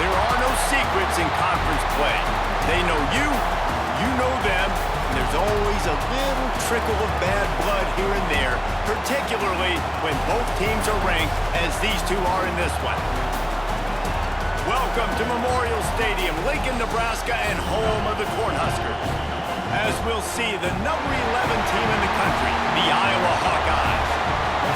There are no secrets in conference play. They know you, you know them, and there's always a little trickle of bad blood here and there, particularly when both teams are ranked as these two are in this one. Welcome to Memorial Stadium, Lincoln, Nebraska, and home of the Cornhuskers. As we'll see, the number 11 team in the country, the Iowa Hawkeyes,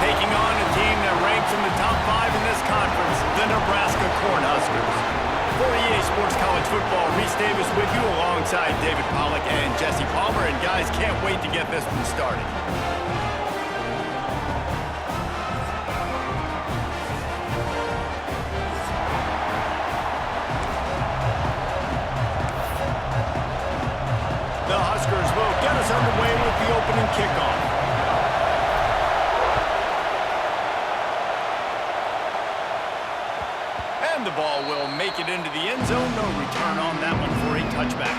taking on a team that ranks in the top 5 in this conference, the Nebraska Cornhuskers. For EA Sports College Football, Reese Davis with you alongside David Pollack and Jesse Palmer. And guys, can't wait to get this one started. The Huskers will get us underway with the opening kickoff. And the ball will make it into the end zone. No return on that one for a touchback.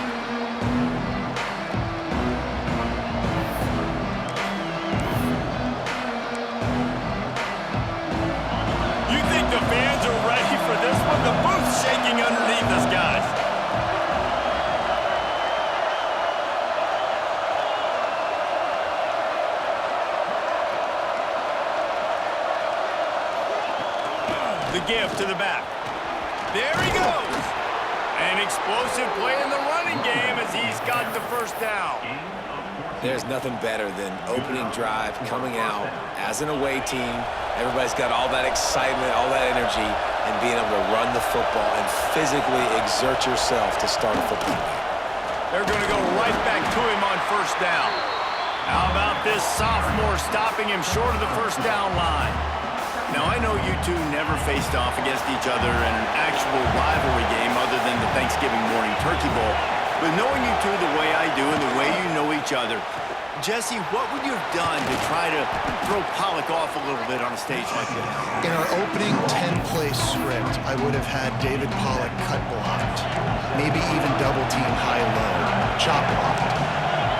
You think the fans are ready for this one? The booth's shaking underneath us, guys. The give to the back. There he goes. An explosive play in the running game as he's got the first down. There's nothing better than opening drive, coming out as an away team. Everybody's got all that excitement, all that energy, and being able to run the football and physically exert yourself to start a football game. They're going to go right back to him on first down. How about this sophomore stopping him short of the first down line? Now, I know you two never faced off against each other in an actual rivalry game other than the Thanksgiving morning turkey bowl. But knowing you two the way I do and the way you know each other, Jesse, what would you have done to try to throw Pollack off a little bit on a stage like this? In our opening 10-play script, I would have had David Pollack cut blocked, maybe even double-team high-low, chop blocked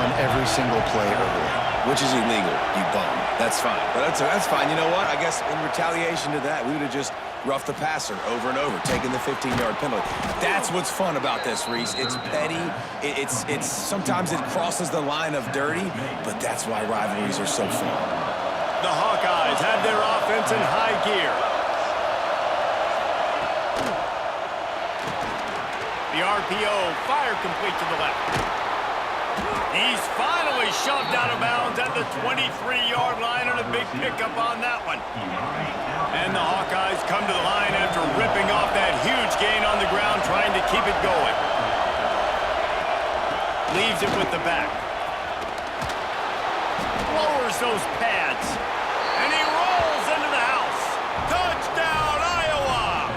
on every single play early. Which is illegal, you bum. That's fine. But that's fine. You know what? I guess in retaliation to that, we would have just roughed the passer over and over, taking the 15-yard penalty. That's what's fun about this, Reese. It's petty. It's sometimes it crosses the line of dirty, but that's why rivalries are so fun. The Hawkeyes have their offense in high gear. The RPO, fire complete to the left. He's finally shoved out of bounds at the 23-yard line, and a big pickup on that one. And the Hawkeyes come to the line after ripping off that huge gain on the ground, trying to keep it going. Leaves it with the back. Lowers those pads. And he rolls into the house. Touchdown, Iowa!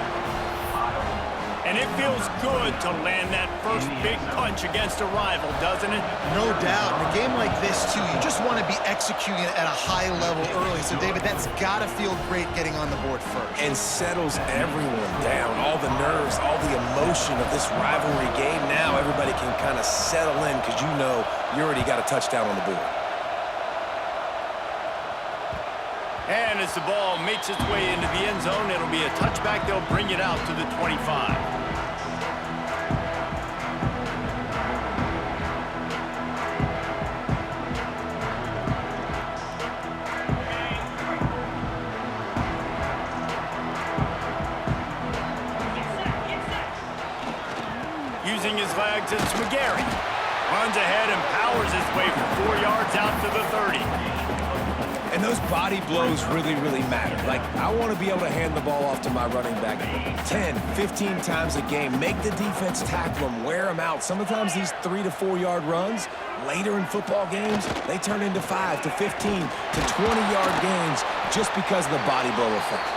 And it feels good to land that first big punch against a rival, doesn't it? No doubt. In a game like this, too, you just want to be executing it at a high level early. So, David, that's got to feel great getting on the board first. And settles everyone down. All the nerves, all the emotion of this rivalry game. Now everybody can kind of settle in because you know you already got a touchdown on the board. And as the ball makes its way into the end zone, it'll be a touchback. They'll bring it out to the 25. Using his legs, it's McGarry. Runs ahead and powers his way for 4 yards out to the 30. And those body blows really, really matter. Like, I want to be able to hand the ball off to my running back 10, 15 times a game. Make the defense tackle him, wear him out. Sometimes these 3 to 4 yard runs, later in football games, they turn into 5 to 15 to 20-yard gains just because of the body blow effect.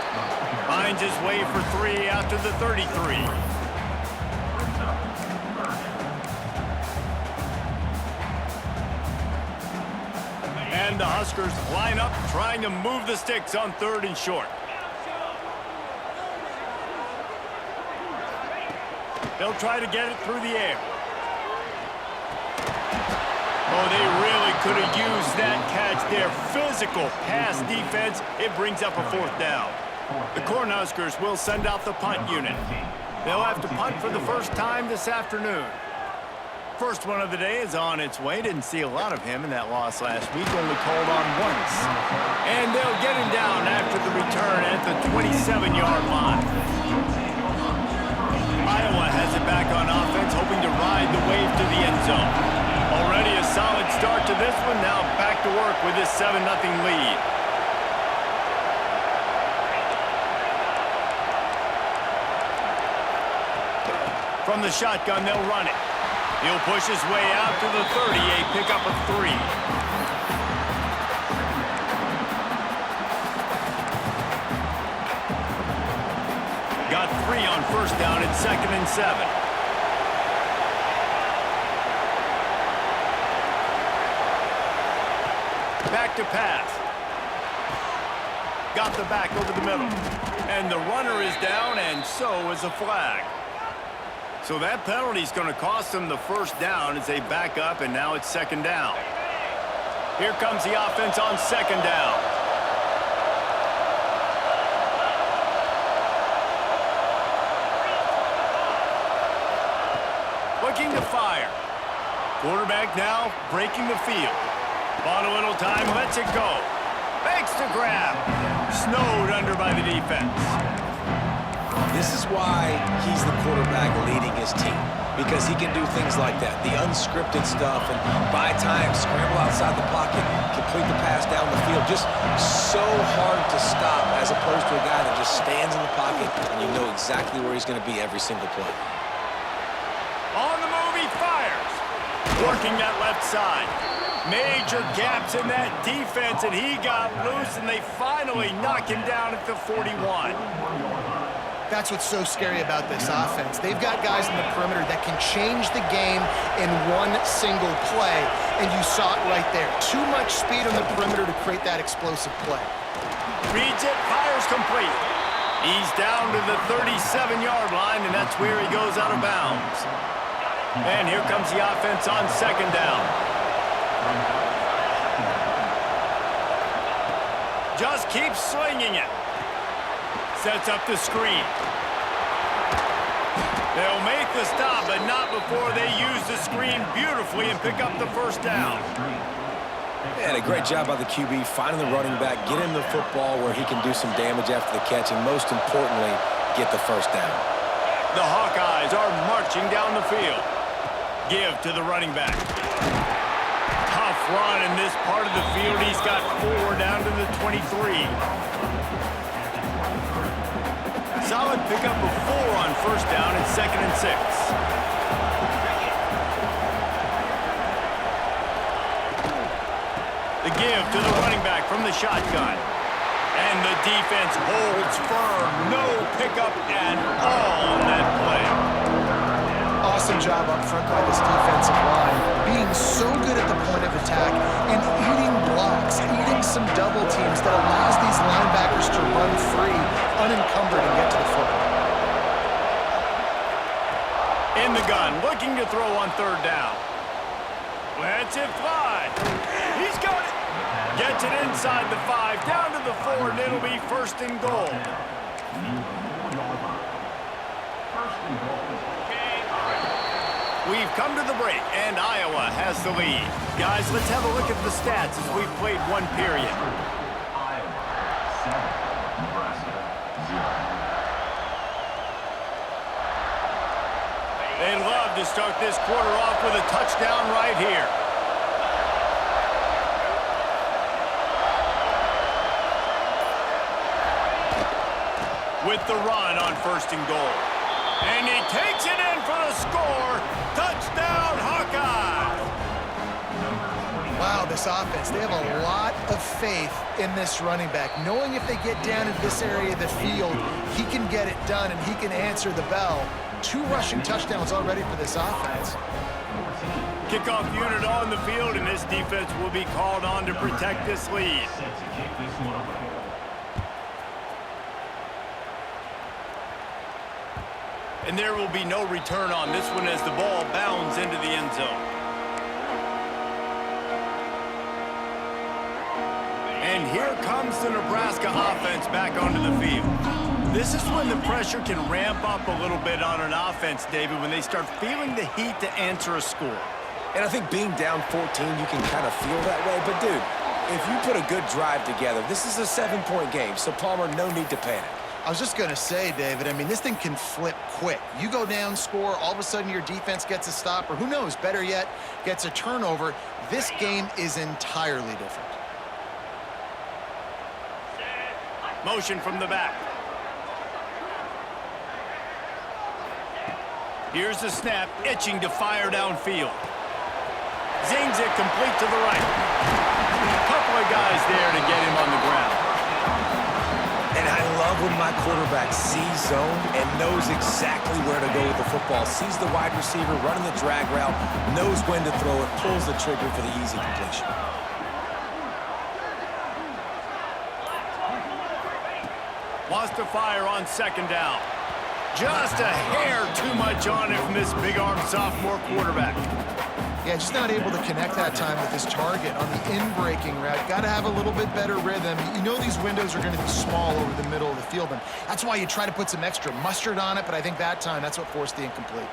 Finds his way for 3 out to the 33. And the Huskers line up, trying to move the sticks on 3rd and short. They'll try to get it through the air. Oh, they really could have used that catch there. Physical pass defense. It brings up a 4th down. The Cornhuskers will send out the punt unit. They'll have to punt for the first time this afternoon. First one of the day is on its way. Didn't see a lot of him in that loss last week. Only called on once. And they'll get him down after the return at the 27-yard line. Iowa has it back on offense, hoping to ride the wave to the end zone. Already a solid start to this one. Now back to work with this 7-0 lead. From the shotgun, they'll run it. He'll push his way out to the 30, a pickup of 3. Got 3 on first down at 2nd and 7. Back to pass. Got the back over the middle. And the runner is down, and so is a flag. So that penalty is going to cost them the first down as they back up, and now it's 2nd down. Here comes the offense on 2nd down. Looking to fire. Quarterback now breaking the field. Bought a little time, lets it go. Makes the grab. Snowed under by the defense. This is why he's the quarterback leading his team, because he can do things like that, the unscripted stuff, and buy time, scramble outside the pocket, complete the pass down the field. Just so hard to stop as opposed to a guy that just stands in the pocket and you know exactly where he's going to be every single play. On the move, he fires. Working that left side. Major gaps in that defense, and he got loose, and they finally knock him down at the 41. That's what's so scary about this offense. They've got guys in the perimeter that can change the game in one single play, and you saw it right there. Too much speed on the perimeter to create that explosive play. Reads it, fires complete. He's down to the 37-yard line, and that's where he goes out of bounds. And here comes the offense on 2nd down. Just keeps slinging it. Sets up the screen. They'll make the stop, but not before they use the screen beautifully and pick up the first down. And a great job by the QB, finding the running back, get him the football where he can do some damage after the catch, and most importantly, get the first down. The Hawkeyes are marching down the field. Give to the running back. Tough run in this part of the field. He's got 4 down to the 23. Solid pickup of 4 on first down and 2nd and 6. The give to the running back from the shotgun. And the defense holds firm. No pickup at all on that play. Awesome job up front by this defensive line. Being so good at the point of attack and eating blocks, eating some double teams that allows these linebackers to run free, unencumbered, and get to the football. In the gun, looking to throw on 3rd down. Lets it fly. He's got it. Gets it inside the 5, down to the 4, and it'll be 1st and goal. We've come to the break, and Iowa has the lead. Guys, let's have a look at the stats as we've played 1 period. Iowa 7, Nebraska 0. They'd love to start this quarter off with a touchdown right here. With the run on 1st and goal. And he takes it in for the score. Touchdown, Hawkeyes! Wow, this offense, they have a lot of faith in this running back. Knowing if they get down in this area of the field, he can get it done and he can answer the bell. 2 rushing touchdowns already for this offense. Kickoff unit on the field, and this defense will be called on to protect this lead. Set to kick this one away. And there will be no return on this one as the ball bounds into the end zone. And here comes the Nebraska offense back onto the field. This is when the pressure can ramp up a little bit on an offense, David, when they start feeling the heat to answer a score. And I think being down 14, you can kind of feel that way. But, dude, if you put a good drive together, this is a 7-point game. So, Palmer, no need to panic. I was just going to say, David, I mean, this thing can flip quick. You go down, score, all of a sudden your defense gets a stop, or who knows, better yet, gets a turnover. This game is entirely different. Motion from the back. Here's the snap, itching to fire downfield. Zings it complete to the right. A couple of guys there to get him on the ground. And I love when my quarterback sees zone and knows exactly where to go with the football. Sees the wide receiver running the drag route, knows when to throw it, pulls the trigger for the easy completion. Wants to fire on 2nd down. Just a hair too much on it from this big-armed sophomore quarterback. Yeah, just not able to connect that time with his target on the in-breaking route. Got to have a little bit better rhythm. You know these windows are going to be small over the middle of the field, and that's why you try to put some extra mustard on it, but I think that time that's what forced the incomplete.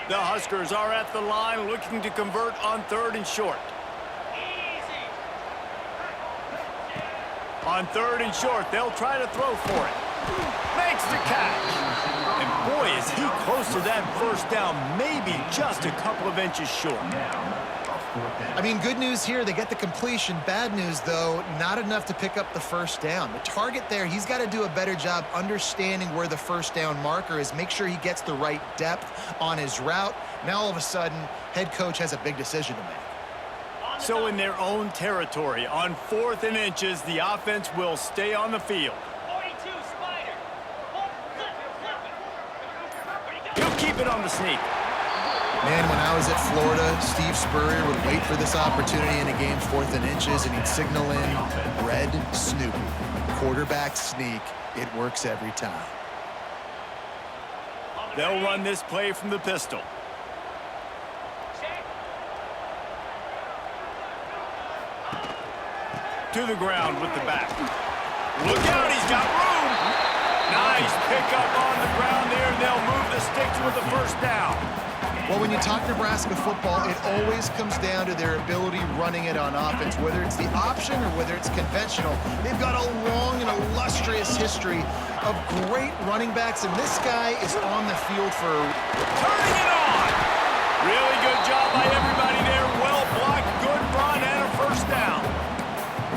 The Huskers are at the line looking to convert on 3rd and short. On 3rd and short, they'll try to throw for it. Makes the catch. And boy, is he close to that 1st down, maybe just a couple of inches short. I mean, good news here, they get the completion. Bad news, though, not enough to pick up the 1st down. The target there, he's got to do a better job understanding where the 1st down marker is, make sure he gets the right depth on his route. Now, all of a sudden, head coach has a big decision to make. So in their own territory, on 4th and inches, the offense will stay on the field. 42, Spider. He'll keep it on the sneak. Man, when I was at Florida, Steve Spurrier would wait for this opportunity in a game 4th and inches, and he'd signal in red Snoopy. Quarterback sneak. It works every time. They'll run this play from the pistol. To the ground with the back. Look out, he's got room. Nice pickup on the ground there. They'll move the sticks with the 1st down. Well, when you talk Nebraska football, it always comes down to their ability running it on offense, whether it's the option or whether it's conventional. They've got a long and illustrious history of great running backs, and this guy is on the field for... Turning it on! Really good job by everybody there. Well blocked, good run, and a first down.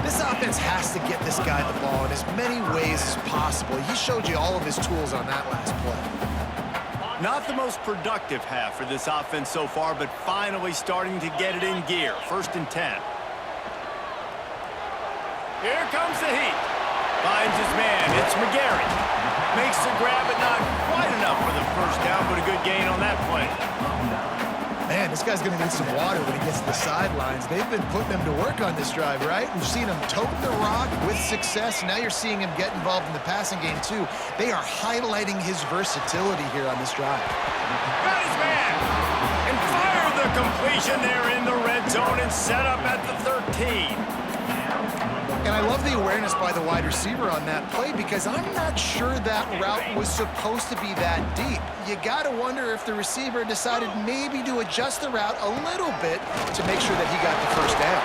This offense has to get this guy the ball in as many ways as possible. He showed you all of his tools on that last play. Not the most productive half for this offense so far, but finally starting to get it in gear. 1st and 10. Here comes the heat. Finds his man. It's McGarry. Makes the grab, but not quite enough for the first down, but a good gain on that play. Man, this guy's going to need some water when he gets to the sidelines. They've been putting him to work on this drive, right? We've seen him tote the rock with success. Now you're seeing him get involved in the passing game, too. They are highlighting his versatility here on this drive. Got his man. And fire the completion there in the red zone and set up at the 13. And I love the awareness by the wide receiver on that play because I'm not sure that route was supposed to be that deep. You got to wonder if the receiver decided maybe to adjust the route a little bit to make sure that he got the first down.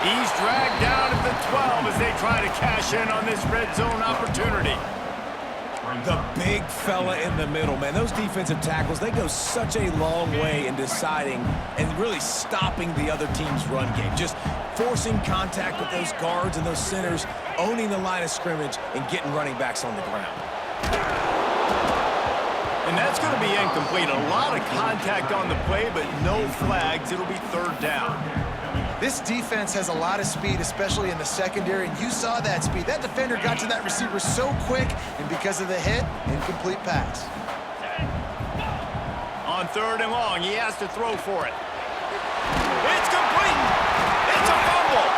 He's dragged down at the 12 as they try to cash in on this red zone opportunity. The big fella in the middle, man. Those defensive tackles, they go such a long way in deciding and really stopping the other team's run game. Just forcing contact with those guards and those centers, owning the line of scrimmage, and getting running backs on the ground. And that's going to be incomplete. A lot of contact on the play, but no flags. It'll be 3rd down. This defense has a lot of speed, especially in the secondary, and you saw that speed. That defender got to that receiver so quick, and because of the hit, incomplete pass. On 3rd and long, he has to throw for it. It's complete. It's a fumble.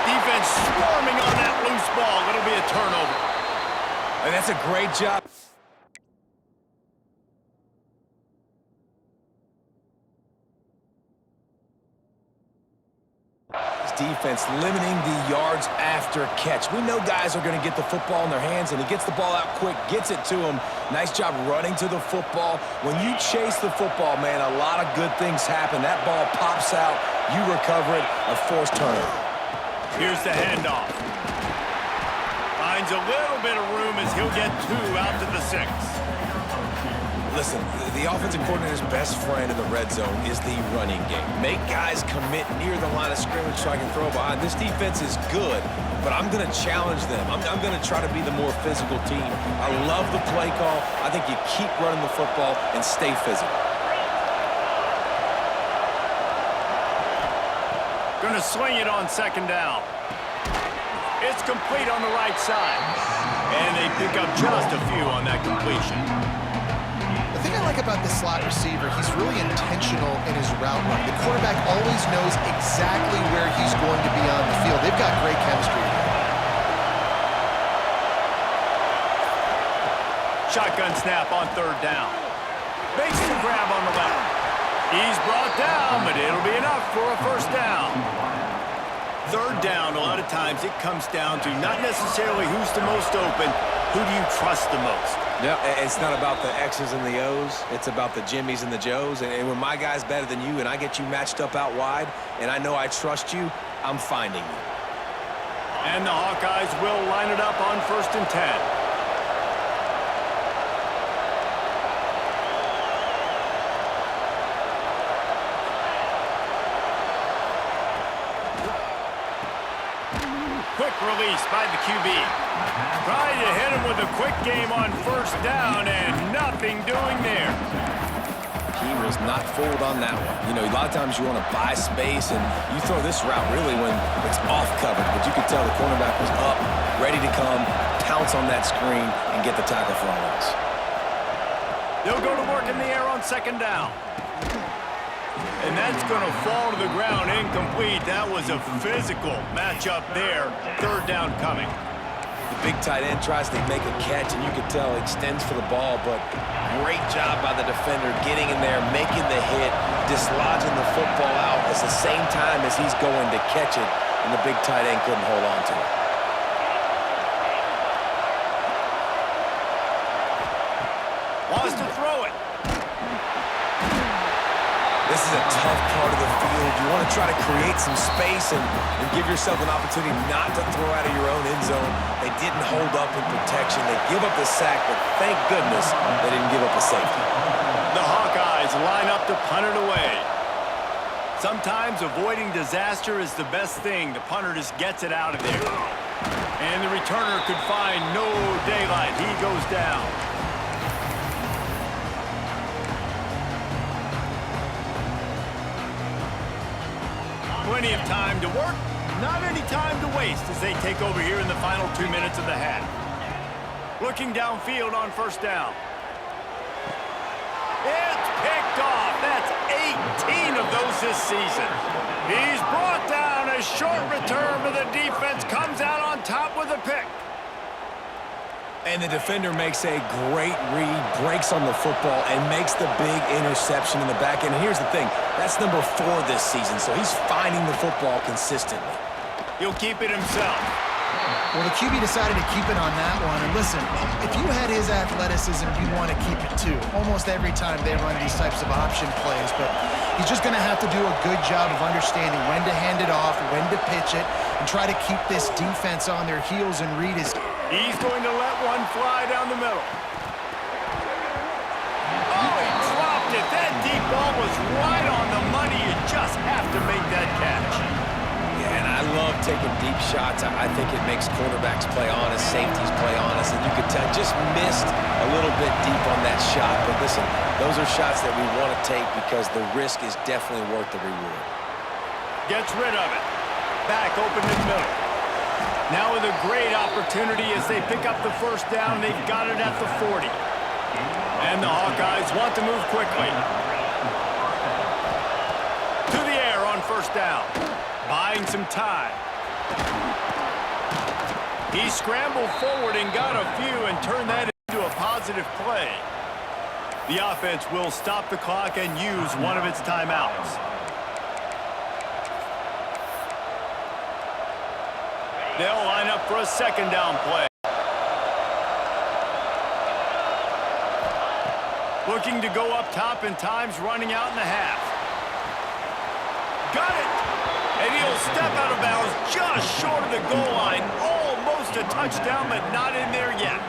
Defense swarming on that loose ball. It'll be a turnover. And that's a great job. Defense limiting the yards after catch. We know guys are going to get the football in their hands, and he gets the ball out quick, gets it to him. Nice job running to the football. When you chase the football, man, a lot of good things happen. That ball pops out, you recover it, a forced turnover. Here's the handoff. Finds a little bit of room as he'll get 2 out to the 6. Listen, the offensive coordinator's best friend in the red zone is the running game. Make guys commit near the line of scrimmage so I can throw behind. This defense is good, but I'm going to challenge them. I'm going to try to be the more physical team. I love the play call. I think you keep running the football and stay physical. Going to swing it on 2nd down. It's complete on the right side. And they pick up just a few on that completion. The thing I like about the slot receiver, he's really intentional in his route run. The quarterback always knows exactly where he's going to be on the field. They've got great chemistry together. Shotgun snap on 3rd down. Makes the grab on the left. He's brought down, but it'll be enough for a first down. 3rd down, a lot of times it comes down to not necessarily who's the most open, who do you trust the most? Yeah, it's not about the X's and the O's. It's about the Jimmies and the Joes. And when my guy's better than you and I get you matched up out wide and I know I trust you, I'm finding you. And the Hawkeyes will line it up on 1st and 10. Quick release by the QB. Trying to hit him with a quick game on 1st down, and nothing doing there. He was not fooled on that one. You know, a lot of times you want to buy space, and you throw this route really when it's off coverage. But you could tell the cornerback was up, ready to come, pounce on that screen, and get the tackle for a loss. They'll go to work in the air on 2nd down. And that's going to fall to the ground incomplete. That was a physical matchup there. 3rd down coming. The big tight end tries to make a catch, and you can tell he extends for the ball, but great job by the defender getting in there, making the hit, dislodging the football out at the same time as he's going to catch it, and the big tight end couldn't hold on to it. Wants to throw it. This is a tough part of the field. You want to try to create some space and give yourself an opportunity not to throw out of your own end zone. They didn't hold up in protection. They give up the sack, but thank goodness they didn't give up a safety. The Hawkeyes line up to punt it away. Sometimes avoiding disaster is the best thing. The punter just gets it out of there. And the returner could find no daylight. He goes down. Plenty of time to work, not any time to waste as they take over here in the final 2 minutes of the half. Looking downfield on first down. It's picked off. That's 18 of those this season. He's brought down. A short return, but the defense comes out on top with a pick. And the defender makes a great read, breaks on the football, and makes the big interception in the back end. And here's the thing, that's number 4 this season, so he's finding the football consistently. He'll keep it himself. Well, the QB decided to keep it on that one. And listen, if you had his athleticism, you'd want to keep it too. Almost every time they run these types of option plays. But he's just going to have to do a good job of understanding when to hand it off, when to pitch it, and try to keep this defense on their heels and read his... He's going to let one fly down the middle. Oh, he dropped it. That deep ball was right on the money. You just have to make that catch. And I love taking deep shots. I think it makes quarterbacks play honest, safeties play honest, and you could tell just missed a little bit deep on that shot. But listen, those are shots that we want to take because the risk is definitely worth the reward. Gets rid of it. Back open in the middle. Now with a great opportunity as they pick up the first down. They've got it at the 40. And the Hawkeyes want to move quickly. To the air on first down. Buying some time. He scrambled forward and got a few and turned that into a positive play. The offense will stop the clock and use one of its timeouts. They'll line up for a second down play. Looking to go up top, and time's running out in the half. Got it! And he'll step out of bounds just short of the goal line. Almost a touchdown, but not in there yet.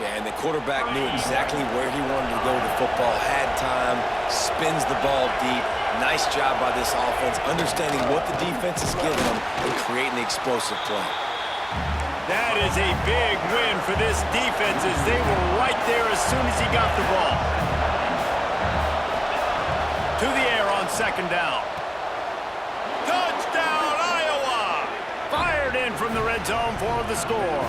Yeah, and the quarterback knew exactly where he wanted to go with the football, had time, spins the ball deep. Nice job by this offense, understanding what the defense is giving them and creating the explosive play. That is a big win for this defense as they were right there as soon as he got the ball. To the air on second down. Touchdown, Iowa! Fired in from the red zone for the score.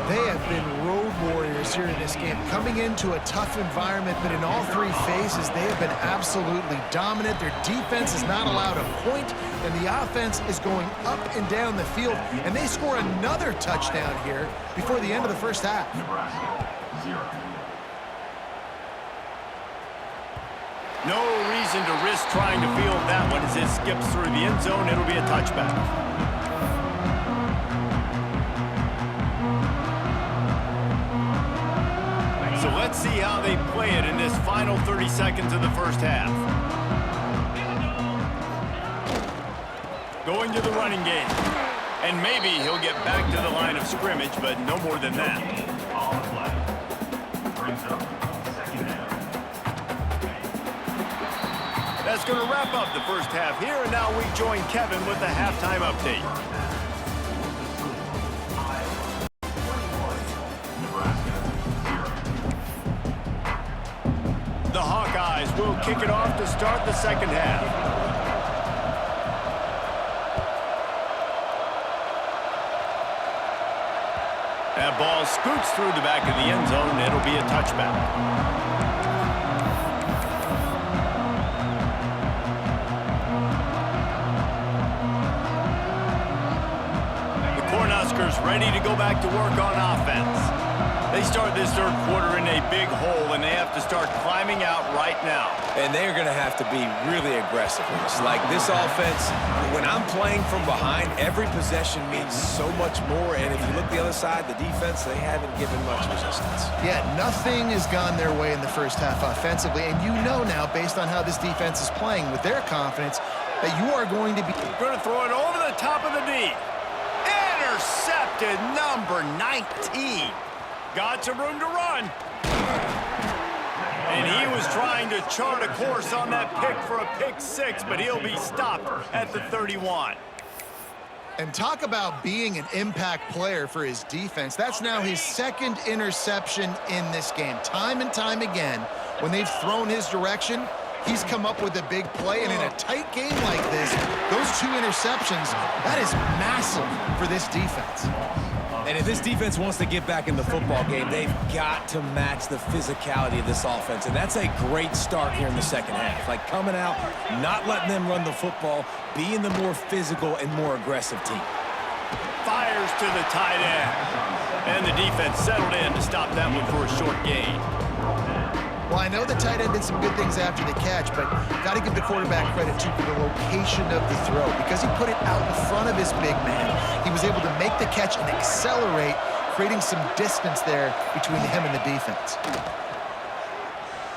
They have been road warriors here in this game, coming into a tough environment, but in all 3 phases, they have been absolutely dominant. Their defense is not allowed a point, and the offense is going up and down the field, and they score another touchdown here before the end of the first half. Nebraska, 0. No reason to risk trying to field that one as it skips through the end zone. It'll be a touchback. So let's see how they play it in this final 30 seconds of the first half. Going to the running game. And maybe he'll get back to the line of scrimmage, but no more than that. On the play. Brings up second down. That's going to wrap up the first half here, and now we join Kevin with the halftime update. The Hawkeyes will kick it off to start the second half. That ball scoots through the back of the end zone. It'll be a touchback. The Cornhuskers ready to go back to work on offense. They start this third quarter in a big hole, and they have to start climbing out right now. And they're going to have to be really aggressive with us. Like this offense, when I'm playing from behind, every possession means so much more. And if you look the other side, the defense, they haven't given much resistance. Yeah, nothing has gone their way in the first half offensively. And you know now, based on how this defense is playing with their confidence, that you are going to be... Going to throw it over the top of the knee. Intercepted, number 19. Got some room to run. And he was trying to chart a course on that pick for a pick 6, but he'll be stopped at the 31. And talk about being an impact player for his defense. That's now his second interception in this game. Time and time again, when they've thrown his direction, he's come up with a big play. And in a tight game like this, those 2 interceptions, that is massive for this defense. And if this defense wants to get back in the football game, they've got to match the physicality of this offense. And that's a great start here in the second half. Like coming out, not letting them run the football, being the more physical and more aggressive team. Fires to the tight end. And the defense settled in to stop that one for a short gain. Well, I know the tight end did some good things after the catch, but got to give the quarterback credit, too, for the location of the throw. Because he put it out in front of his big man, he was able to make the catch and accelerate, creating some distance there between him and the defense.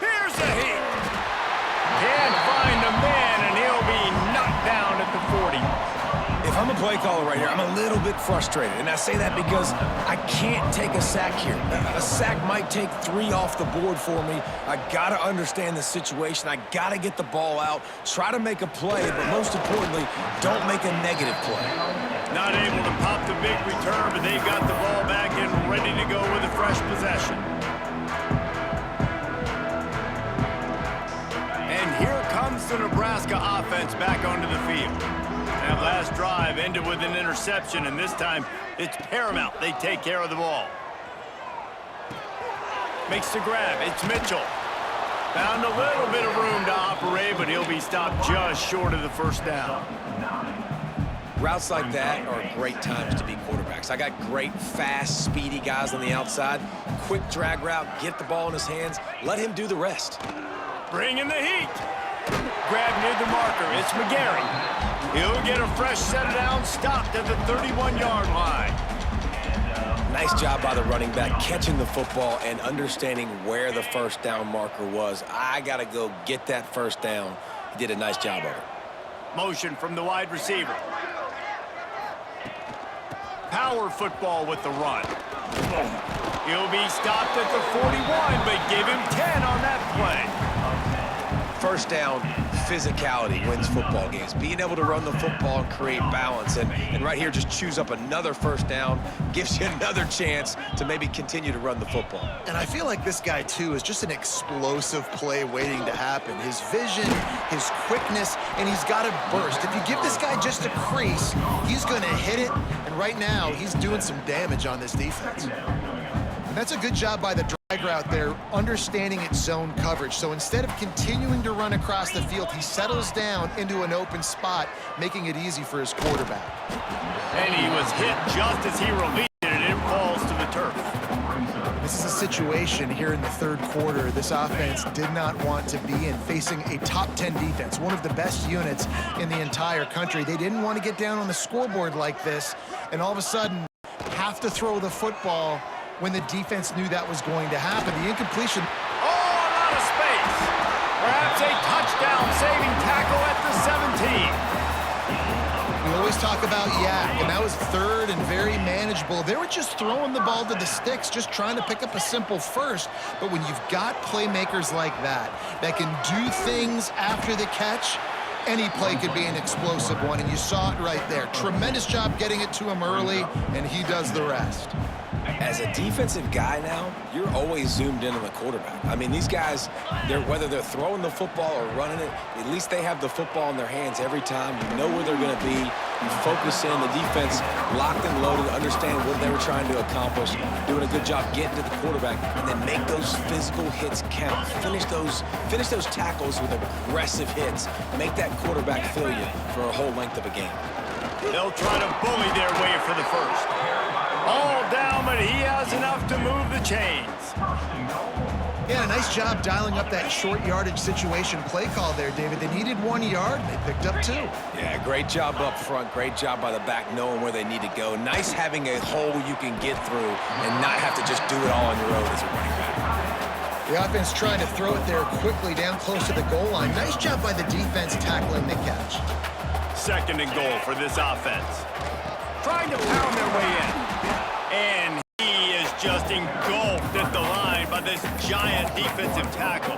Here's a hit. Can't find a man, and he'll be knocked down at the 40. If I'm a play caller right here, I'm a little bit frustrated. And I say that because I can't take a sack here. A sack might take 3 off the board for me. I got to understand the situation. I got to get the ball out, try to make a play, but most importantly, don't make a negative play. Not able to pop the big return, but they've got the ball back and ready to go with a fresh possession. And here comes the Nebraska offense back onto the field. That last drive ended with an interception, and this time it's paramount they take care of the ball. Makes the grab. It's Mitchell. Found a little bit of room to operate, but he'll be stopped just short of the first down. Routes like that are great times to be quarterbacks. I got great, fast, speedy guys on the outside. Quick drag route, get the ball in his hands, let him do the rest. Bring in the heat. Grab near the marker. It's McGarry. He'll get a fresh set down, stopped at the 31-yard line. Nice job by the running back, catching the football and understanding where the first down marker was. I got to go get that first down. He did a nice job of it. Motion from the wide receiver. Power football with the run. He'll be stopped at the 41, but give him 10 on that play. First down, physicality wins football games. Being able to run the football and create balance. And right here, just choose up another first down, gives you another chance to maybe continue to run the football. And I feel like this guy, too, is just an explosive play waiting to happen. His vision, his quickness, and he's got a burst. If you give this guy just a crease, he's going to hit it. And right now, he's doing some damage on this defense. And that's a good job by the drag route there, understanding its zone coverage. So instead of continuing to run across the field, he settles down into an open spot, making it easy for his quarterback. And he was hit just as he released it, and it falls to the turf. This is a situation here in the third quarter this offense did not want to be in, facing a top 10 defense, one of the best units in the entire country. They didn't want to get down on the scoreboard like this, and all of a sudden have to throw the football when the defense knew that was going to happen. The incompletion. Oh, a lot of space. Perhaps a touchdown-saving tackle at the 17. We always talk about yak, and that was third and very manageable. They were just throwing the ball to the sticks, just trying to pick up a simple first. But when you've got playmakers like that can do things after the catch, any play could be an explosive one, and you saw it right there. Tremendous job getting it to him early, and he does the rest. As a defensive guy now, you're always zoomed in on the quarterback. I mean, these guys, whether they're throwing the football or running it, at least they have the football in their hands every time. You know where they're going to be. You focus in. The defense locked and loaded, understand what they were trying to accomplish, doing a good job getting to the quarterback, and then make those physical hits count. Finish those tackles with aggressive hits. Make that quarterback feel you for a whole length of a game. They'll try to bully their way for the first. All down, but he has enough to move the chains. Yeah, nice job dialing up that short yardage situation play call there, David. They needed 1 yard, and they picked up 2. Yeah, great job up front. Great job by the back knowing where they need to go. Nice having a hole you can get through and not have to just do it all on your own as a running back. The offense trying to throw it there quickly down close to the goal line. Nice job by the defense tackling the catch. 2nd and goal for this offense. Trying to pound their way in. And he is just engulfed at the line by this giant defensive tackle.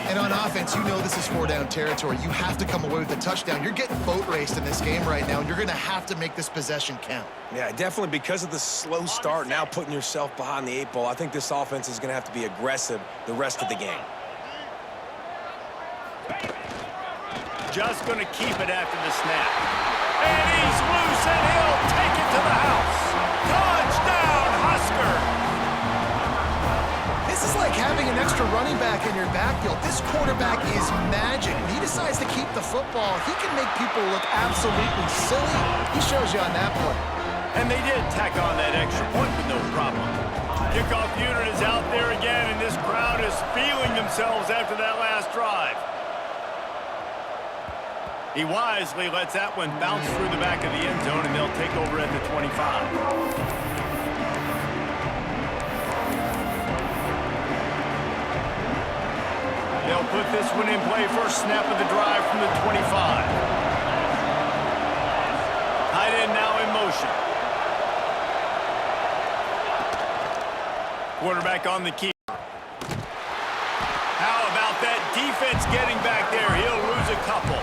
And on offense, you know this is 4-down territory. You have to come away with a touchdown. You're getting boat raced in this game right now, and you're going to have to make this possession count. Yeah, definitely because of the slow start, now putting yourself behind the 8 ball, I think this offense is going to have to be aggressive the rest of the game. Just going to keep it after the snap. And he's loose, and he'll take it to the house. Touchdown, Husker! This is like having an extra running back in your backfield. This quarterback is magic. When he decides to keep the football, he can make people look absolutely silly. He shows you on that play. And they did tack on that extra point with no problem. Kickoff unit is out there again, and this crowd is feeling themselves after that last drive. He wisely lets that one bounce through the back of the end zone, and they'll take over at the 25. They'll put this one in play. First snap of the drive from the 25. Tight end now in motion. Quarterback on the keeper. How about that defense getting back there? He'll lose a couple.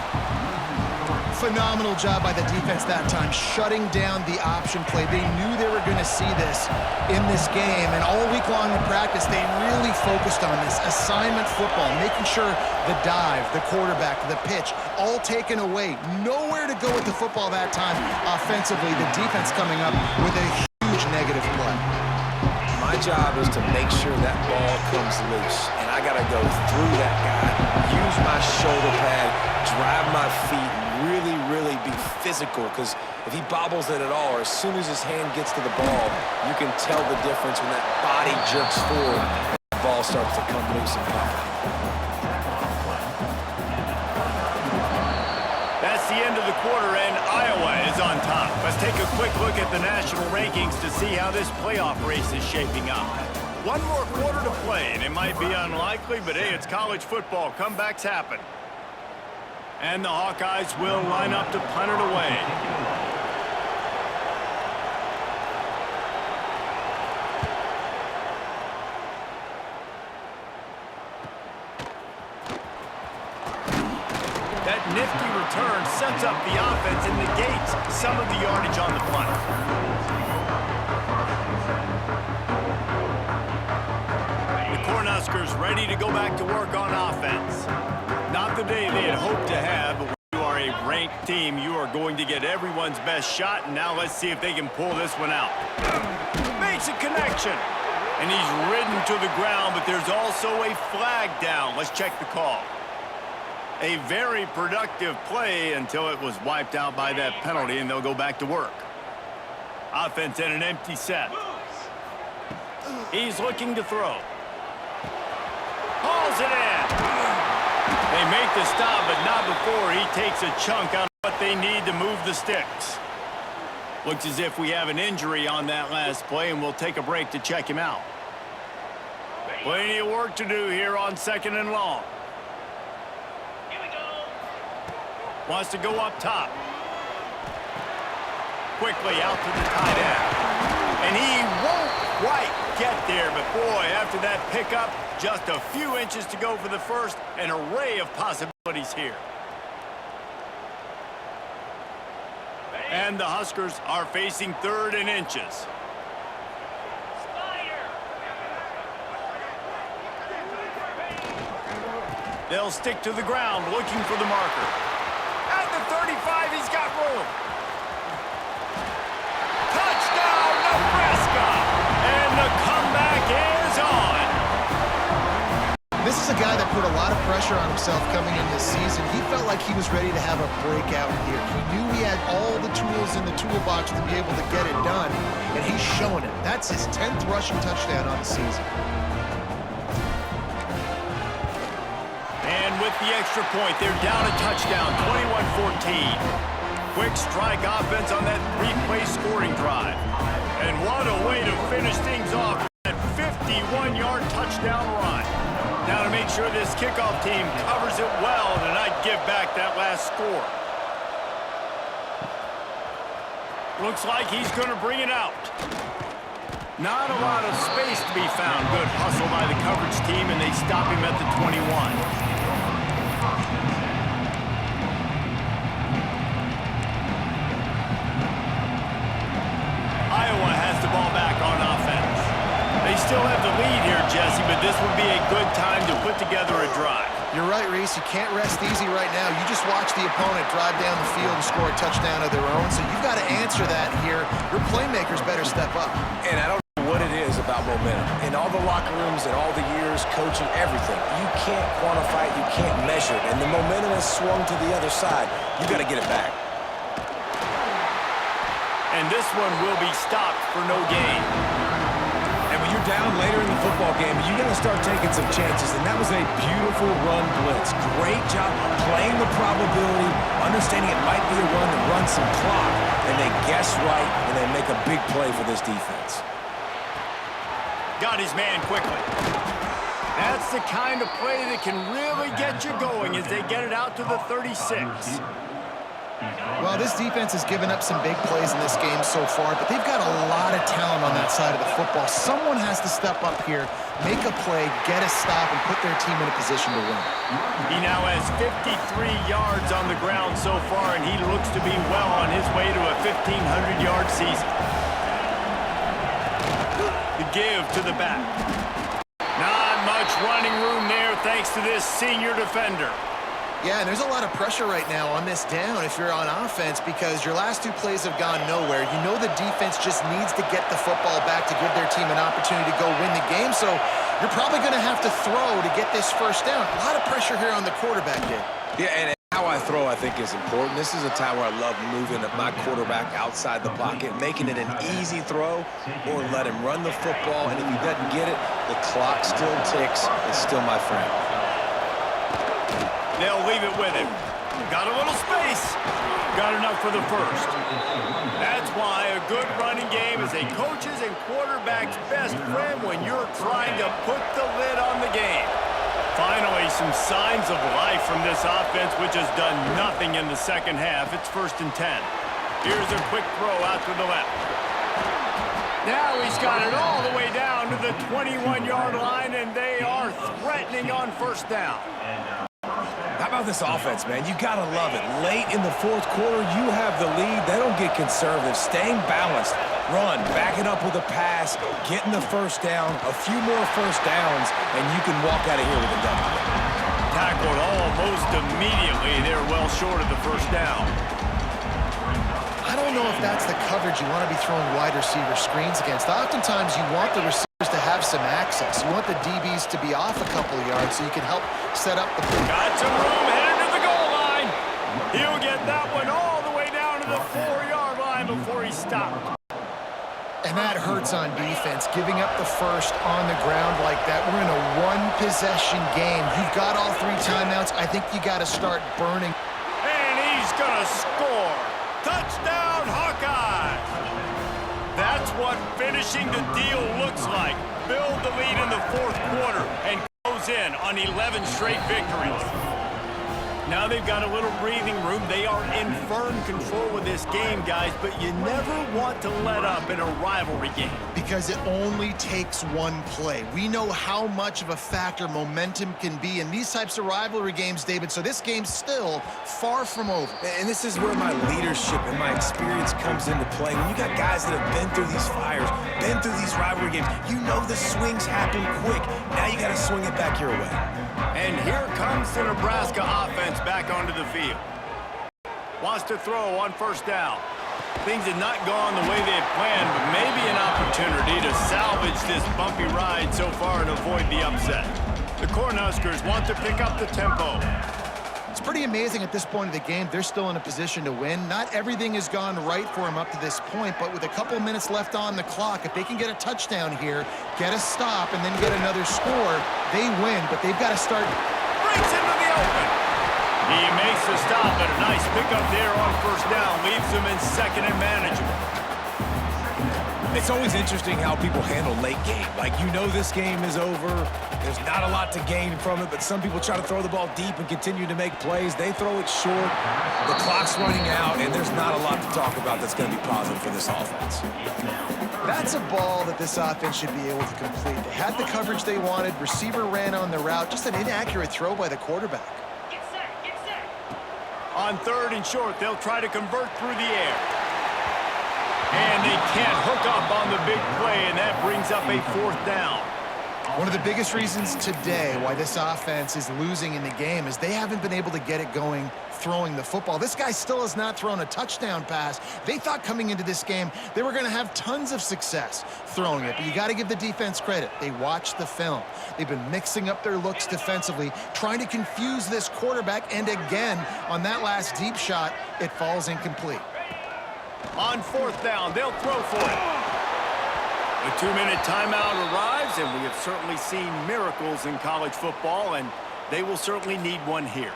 Phenomenal job by the defense that time, shutting down the option play. They knew they were going to see this in this game, and all week long in practice, they really focused on this assignment football, making sure the dive, the quarterback, the pitch, all taken away. Nowhere to go with the football that time offensively. The defense coming up with a huge negative play. My job is to make sure that ball comes loose, and I got to go through that guy, use my shoulder pad, drive my feet, really be physical, because if he bobbles it at all, or as soon as his hand gets to the ball, you can tell the difference when that body jerks forward and the ball starts to come loose and pop. That's the end of the quarter, and Iowa is on top. Let's take a quick look at the national rankings to see how this playoff race is shaping up. One more quarter to play, and it might be unlikely, but hey, it's college football. Comebacks happen. And the Hawkeyes will line up to punt it away. That nifty return sets up the offense and negates some of the yardage on the punt. The Cornhuskers ready to go back to work on offense. Not the day they had hoped to have, but when you are a ranked team, you are going to get everyone's best shot, and now let's see if they can pull this one out. Makes a connection, and he's ridden to the ground, but there's also a flag down. Let's check the call. A very productive play until it was wiped out by that penalty, and they'll go back to work. Offense in an empty set. He's looking to throw. Hauls it in. They make the stop, but not before he takes a chunk out of what they need to move the sticks. Looks as if we have an injury on that last play, and we'll take a break to check him out. Plenty of work to do here on 2nd and long. Here we go. Wants to go up top. Quickly out to the tight end. And he won't quite get there, but boy, after that pickup, just a few inches to go for the first, an array of possibilities here. And the Huskers are facing 3rd and inches. They'll stick to the ground looking for the marker. At the 35, he's got room. Touchdown, Nebraska! And the comeback is on. This is a guy that put a lot of pressure on himself coming in this season. He felt like he was ready to have a breakout year. He knew he had all the tools in the toolbox to be able to get it done, and he's showing it. That's his 10th rushing touchdown on the season. And with the extra point, they're down a touchdown, 21-14. Quick strike offense on that three-play scoring drive. And what a way to finish things off. That 51-yard touchdown run. Now to make sure this kickoff team covers it well and not give back that last score. Looks like he's going to bring it out. Not a lot of space to be found. Good hustle by the coverage team, and they stop him at the 21. Iowa has the ball back on offense. They still have the lead here, Jesse, but this would be a good time to put together a drive. You're right, Reese. You can't rest easy right now. You just watch the opponent drive down the field and score a touchdown of their own, so you've got to answer that here. Your playmakers better step up. And I don't know what it is about momentum. In all the locker rooms and all the years, coaching, everything, you can't quantify it, you can't measure it, and the momentum has swung to the other side. You got to get it back. And this one will be stopped for no gain. And when you're down later in the football game, you got to start taking some chances. And that was a beautiful run blitz. Great job playing the probability, understanding it might be a run that runs some clock. And they guess right, and they make a big play for this defense. Got his man quickly. That's the kind of play that can really get you going as they get it out to the 36. Well, this defense has given up some big plays in this game so far, but they've got a lot of talent on that side of the football. Someone has to step up here, make a play, get a stop, and put their team in a position to win. He now has 53 yards on the ground so far, and he looks to be well on his way to a 1,500-yard season. The give to the back. Not much running room there thanks to this senior defender. Yeah, and there's a lot of pressure right now on this down if you're on offense because your last two plays have gone nowhere. You know the defense just needs to get the football back to give their team an opportunity to go win the game, so you're probably going to have to throw to get this first down. A lot of pressure here on the quarterback, Dave. Yeah, and how I throw, I think, is important. This is a time where I love moving my quarterback outside the pocket, making it an easy throw, or let him run the football, and if he doesn't get it, the clock still ticks. It's still my friend. They'll leave it with him. Got a little space. Got enough for the first. That's why a good running game is a coach's and quarterback's best friend when you're trying to put the lid on the game. Finally, some signs of life from this offense, which has done nothing in the second half. It's 1st and 10. Here's a quick throw out to the left. Now he's got it all the way down to the 21-yard line, and they are threatening on first down. How about this offense, man? You got to love it. Late in the fourth quarter, you have the lead. They don't get conservative. Staying balanced. Run, back it up with a pass, getting the first down, a few more first downs, and you can walk out of here with a W. Tackled almost immediately. They're well short of the first down. I don't know if that's the coverage you want to be throwing wide receiver screens against. Oftentimes, you want the receivers to have some access. You want the DBs to be off a couple of yards so you can help set up the play. Got some room headed to the goal line. He'll get that one all the way down to the 4-yard line before he stopped. And that hurts on defense, giving up the first on the ground like that. We're in a one-possession game. You've got all 3 timeouts. I think you got to start burning. And he's going to score. Touchdown, Hawkeyes! That's what finishing the deal looks like. Build the lead in the fourth quarter and close in on 11 straight victories. Now they've got a little breathing room. They are in firm control of this game, guys, but you never want to let up in a rivalry game. Because it only takes one play. We know how much of a factor momentum can be in these types of rivalry games, David, so this game's still far from over. And this is where my leadership and my experience comes into play. When you got guys that have been through these fires, been through these rivalry games, you know the swings happen quick. Now you got to swing it back your way. And here comes the Nebraska offense back onto the field. Wants to throw on first down. Things have not gone the way they had planned, but maybe an opportunity to salvage this bumpy ride so far and avoid the upset. The Cornhuskers want to pick up the tempo. It's pretty amazing at this point of the game. They're still in a position to win. Not everything has gone right for them up to this point, but with a couple minutes left on the clock, if they can get a touchdown here, get a stop, and then get another score, they win. But they've got to start. Breaks into the open. He makes the stop, but a nice pickup there on first down. Leaves them in second and manageable. It's always interesting how people handle late game. Like, you know this game is over. There's not a lot to gain from it, but some people try to throw the ball deep and continue to make plays. They throw it short. The clock's running out, and there's not a lot to talk about that's going to be positive for this offense. That's a ball that this offense should be able to complete. They had the coverage they wanted. Receiver ran on the route. Just an inaccurate throw by the quarterback. Get set, get set. On third and short, they'll try to convert through the air. And they can't hook up on the big play, and that brings up a fourth down. One of the biggest reasons today why this offense is losing in the game is they haven't been able to get it going throwing the football. This guy still has not thrown a touchdown pass. They thought coming into this game they were going to have tons of success throwing it, but you got to give the defense credit. They watched the film. They've been mixing up their looks defensively, trying to confuse this quarterback, and again, on that last deep shot, it falls incomplete. On fourth down, they'll throw for it. The 2-minute timeout arrives, and we have certainly seen miracles in college football, and they will certainly need one here.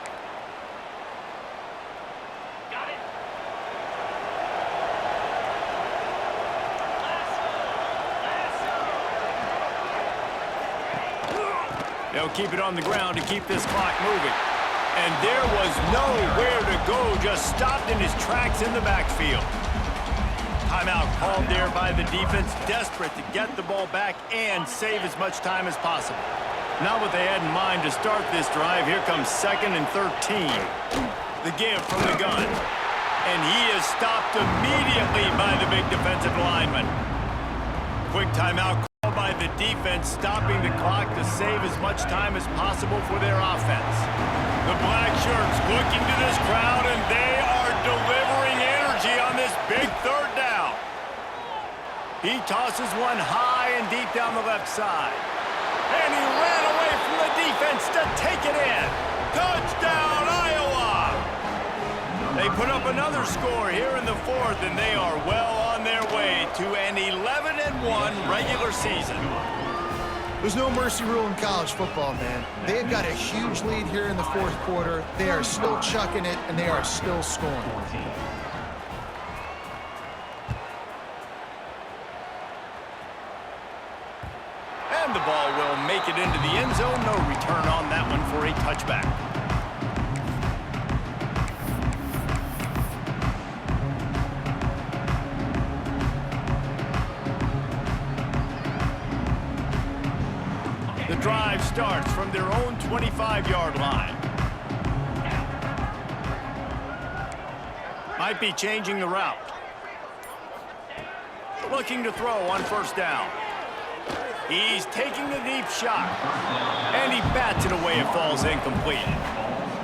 Got it. They'll keep it on the ground to keep this clock moving. And there was nowhere to go, just stopped in his tracks in the backfield. Timeout called there by the defense, desperate to get the ball back and save as much time as possible. Not what they had in mind to start this drive. Here comes 2nd and 13. The give from the gun. And he is stopped immediately by the big defensive lineman. Quick timeout called by the defense, stopping the clock to save as much time as possible for their offense. The black shirts looking to this crowd, and they are delivering energy on this big third down. He tosses one high and deep down the left side. And he ran away from the defense to take it in. Touchdown, Iowa! They put up another score here in the fourth, and they are well on their way to an 11-1 regular season. There's no mercy rule in college football, man. They've got a huge lead here in the fourth quarter. They are still chucking it, and they are still scoring. And the ball will make it into the end zone. No return on that one for a touchback. The drive starts from their own 25-yard line. Might be changing the route. Looking to throw on first down. He's taking the deep shot. And he bats it away. It falls incomplete.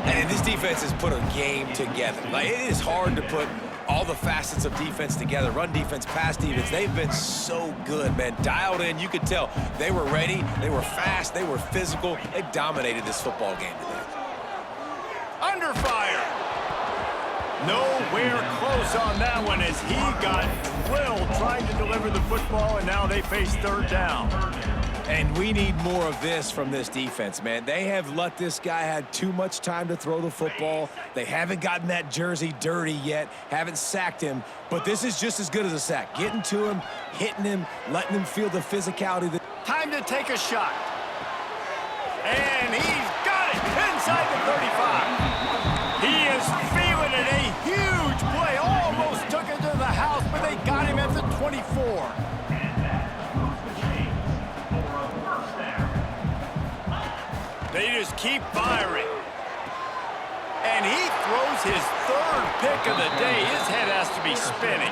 And this defense has put a game together. Like, it is hard to put all the facets of defense together. Run defense, pass defense. They've been so good, man. Dialed in. You could tell they were ready. They were fast. They were physical. They dominated this football game today. Under fire. Nowhere close on that one as he got drilled trying to deliver the football, and now they face third down. And we need more of this from this defense, man. They have let this guy have too much time to throw the football. They haven't gotten that jersey dirty yet, haven't sacked him, but this is just as good as a sack. Getting to him, hitting him, letting him feel the physicality. Time to take a shot. And he's got it inside the 35. He is feeling it. A huge play. Almost took it to the house, but they got him at the 24. They just keep firing. And he throws his third pick of the day. His head has to be spinning.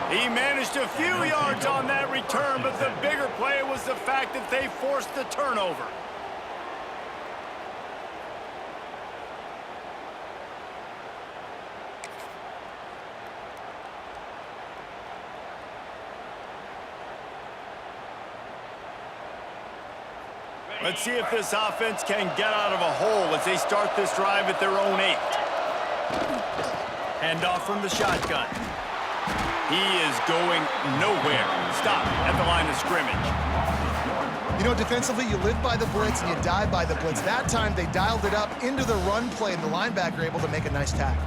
He managed a few yards on that return, but the bigger play was the fact that they forced the turnover. Let's see if this offense can get out of a hole as they start this drive at their own 8. Handoff from the shotgun. He is going nowhere. Stop at the line of scrimmage. You know, defensively, you live by the blitz and you die by the blitz. That time, they dialed it up into the run play, and the linebacker able to make a nice tackle.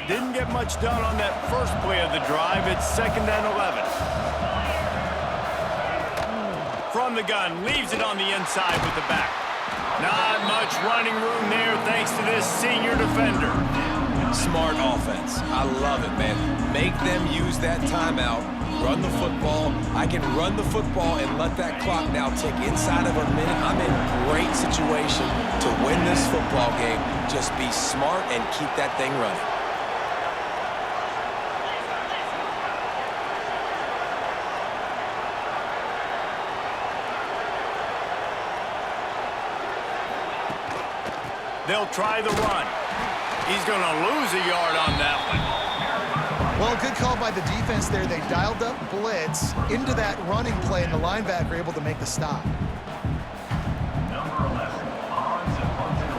Didn't get much done on that first play of the drive. It's 2nd and 11. From the gun, leaves it on the inside with the back. Not much running room there thanks to this senior defender. Smart offense. I love it, man. Make them use that timeout. Run the football. I can run the football and let that clock now tick inside of a minute. I'm in a great situation to win this football game. Just be smart and keep that thing running. They'll try the run. He's going to lose a yard on that one. Well, good call by the defense there. They dialed up blitz into that running play, and the linebacker able to make the stop. Number 11, odds and punts and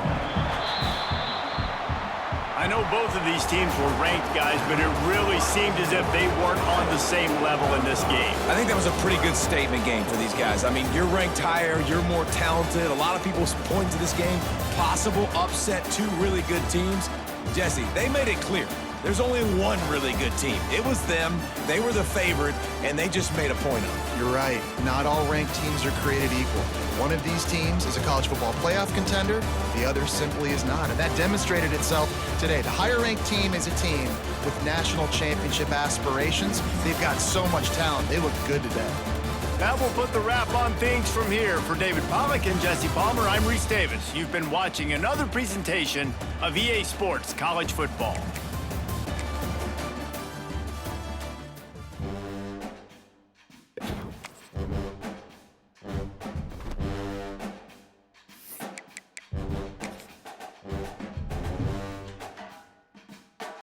I know both of these teams were ranked, guys, but it really seemed as if they weren't on the same level in this game. I think that was a pretty good statement game for these guys. I mean, you're ranked higher, you're more talented. A lot of people point to this game. Possible upset, 2 really good teams. Jesse, they made it clear. There's only one really good team. It was them. They were the favorite, and they just made a point of it. You're right. Not all ranked teams are created equal. One of these teams is a college football playoff contender. The other simply is not, and that demonstrated itself today. The higher-ranked team is a team with national championship aspirations. They've got so much talent. They look good today. That will put the wrap on things from here. For David Pollack and Jesse Palmer, I'm Reese Davis. You've been watching another presentation of EA Sports College Football.